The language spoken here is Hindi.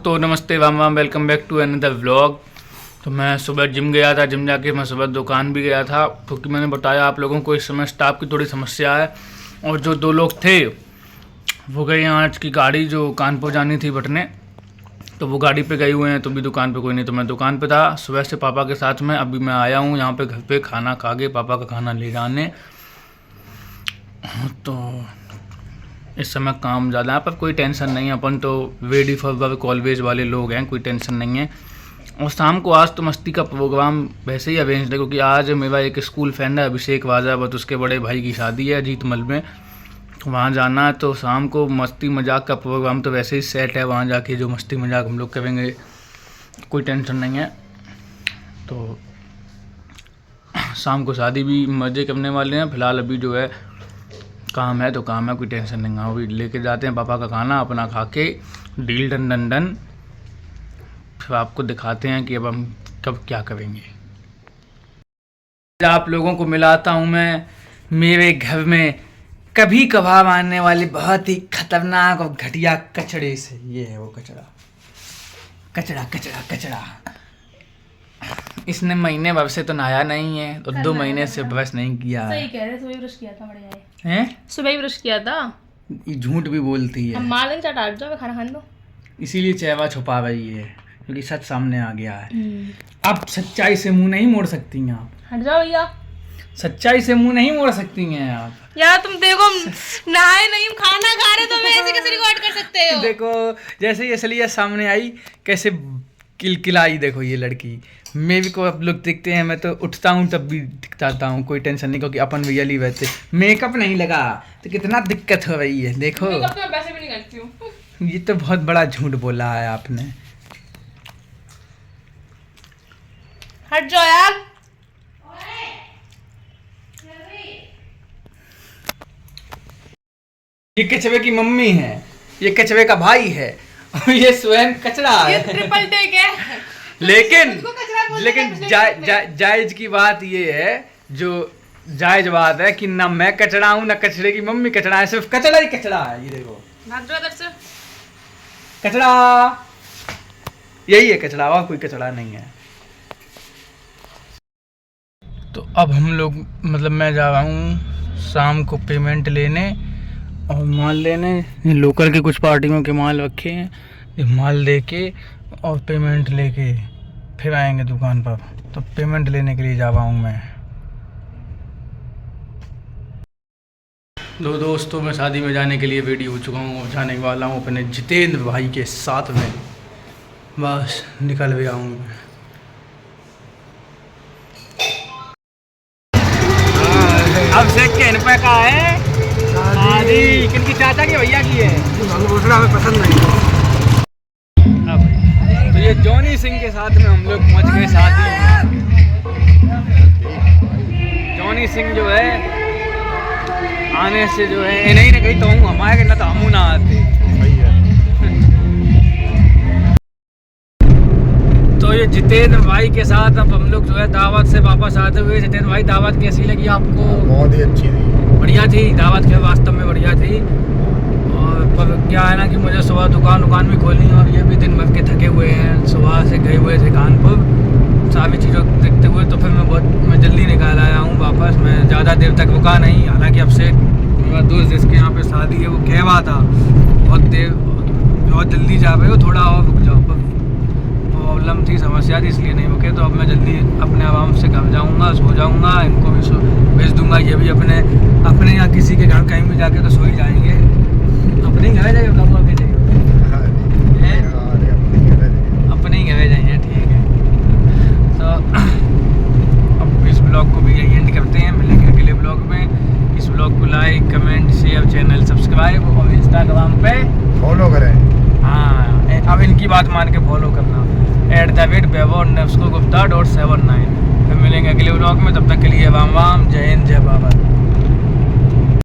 तो नमस्ते वाम welcome back to another vlog. तो मैं सुबह जिम गया था, जिम जाके मैं सुबह दुकान भी गया था क्योंकि मैंने बताया आप लोगों को इस समय स्टाफ की थोड़ी समस्या है। और जो दो लोग थे वो गए आज की गाड़ी जो कानपुर जानी थी बटने, तो वो गाड़ी पे गए हुए हैं, तो भी दुकान पे कोई नहीं। तो मैं दुकान पे था सुबह से पापा के साथ में। अभी मैं आया हूँ यहाँ पे घर पे खाना खा के पापा का खाना ले जाने। तो इस समय काम ज़्यादा है पर कोई टेंशन नहीं है, अपन तो रेडी फॉर वर्क ऑलवेज वाले लोग हैं, कोई टेंशन नहीं है। और शाम को आज तो मस्ती का प्रोग्राम वैसे ही अरेंज है क्योंकि आज मेरा एक स्कूल फ्रेंड है अभिषेक वाजा, बट उसके बड़े भाई की शादी है जीतमल में, तो वहाँ जाना है। तो शाम को मस्ती मजाक का प्रोग्राम तो वैसे ही सेट है, वहाँ जाके जो मस्ती मजाक हम लोग करेंगे, कोई टेंशन नहीं है। तो शाम को शादी भी मज़े करने वाले हैं। फ़िलहाल अभी जो है काम है तो काम है, कोई टेंशन नहीं है। अभी लेके जाते हैं पापा का खाना, अपना खा के डील डन डन डन, फिर आपको दिखाते हैं कि अब हम कब क्या करेंगे। आप लोगों को मिलाता हूँ मैं मेरे घर में कभी कभार आने वाले बहुत ही खतरनाक और घटिया कचड़े से। ये है वो कचड़ा कचड़ा कचड़ा कचड़ा। इसने महीने भर से तो नहाया नहीं है और 2 महीने से ब्रश नहीं किया है। सही कह रहे, सुबह ब्रश किया था, बढ़िया है। हैं? सुबह ही ब्रश किया था। ये झूठ भी बोलती है। हम मार देंगे, चाट हट जाओ, खाना खाने दो। इसीलिए चेहरा छुपा रही है क्योंकि सच सामने आ गया है। अब सच्चाई से मुंह नहीं मोड़ सकती हैं आप। हट जाओ भैया, सच्चाई से मुंह नहीं मोड़ सकती हैं आप। यार तुम देखो, नहाए नहीं, खाना खा रहे, तो ऐसे कैसे रिकॉर्ड कर सकते हो? देखो जैसे ही असलियत सामने आई कैसे किलकिलाई, देखो ये लड़की। मैं भी को आप लोग दिखते हैं, मैं तो उठता हूँ तब भी दिखता हूँ, कोई टेंशन नहीं क्योंकि अपन रियली वैसे मेकअप नहीं लगा तो कितना दिक्कत हो रही है। देखो मेकअप तो मैं वैसे भी नहीं करती हूँ। ये तो बहुत बड़ा झूठ बोला है आपने। हट जाओ यार। ये कचवे की मम्मी है, ये कचवे का भाई है और ये स्वयं कचरा है। ये ट्रिपल टेक है। लेकिन जायज की बात ये है, जो जायज बात है कि ना मैं कचरा हूँ ना कचरे की मम्मी कचरा है, सिर्फ कचरा ही कचरा है। ये देखो भाग जाओ इधर से। कचरा यही है, कचरा और कोई कचरा नहीं है। तो अब हम लोग मतलब मैं जा रहा हूँ शाम को पेमेंट लेने और माल लेने। लोकल के कुछ पार्टियों के माल रखे हैं, ये माल दे के और पेमेंट लेके फिर आएंगे दुकान पर। तो पेमेंट लेने के लिए जा रहा हूँ मैं। दो दोस्तों में शादी में जाने के लिए रेडी हो चुका हूँ और जाने वाला हूँ अपने जितेंद्र भाई के साथ में। बस निकल भी आऊँगा मैं। अब से किन पे का है शादी, किनकी चाचा की भैया की है, हमें पसंद नहीं। अब तो ये जॉनी सिंह के साथ में हम लोग पहुंच गए शादी। जॉनी सिंह जो है आने से जो है इन्हीं ने कही तो हूँ हमारे ना तो हमू ना आते। तो ये जितेंद्र भाई के साथ अब हम लोग जो है दावत से वापस आते हुए। जितेंद्र भाई दावत कैसी लगी आपको? बहुत ही अच्छी थी, बढ़िया थी दावत के, वास्तव में बढ़िया थी। और पर क्या है ना कि मुझे सुबह दुकान भी खोलनी और ये भी दिन भर के थके हुए हैं, सुबह से गए हुए थे कानपुर सारी चीज़ों देखते हुए। तो फिर मैं जल्दी निकाल आया हूँ वापस। मैं ज़्यादा देर तक रुका नहीं, हालांकि अब से मेरा दोस्त जिसके यहाँ पे शादी है वो कह रहा था बहुत जल्दी जा रहे हो, थोड़ा और रुक जाओ, पर प्रॉब्लम थी, समस्या थी, इसलिए नहीं रुके। तो अब मैं जल्दी अपने आराम से घर जाऊँगा, सो जाऊँगा, इनको भी भेज दूँगा। ये भी अपने या किसी के घर कहीं भी जाके तो सो ही जाएंगे। अपने घर जाइए पापा के जाइए, अपने ही घर जाइए, ठीक है। तो अब इस ब्लॉग को भी यही एंड करते हैं, मिलेंगे अगले ब्लॉग में। इस ब्लॉग को like comment share channel subscribe और इंस्टाग्राम पे फॉलो करें। हाँ अब इनकी बात मान के फॉलो करना @Vaibhav_Gupta.79। फिर मिलेंगे अगले ब्लॉग में, तब तक के लिए वाम वाम, जय हिंद जय बाबा।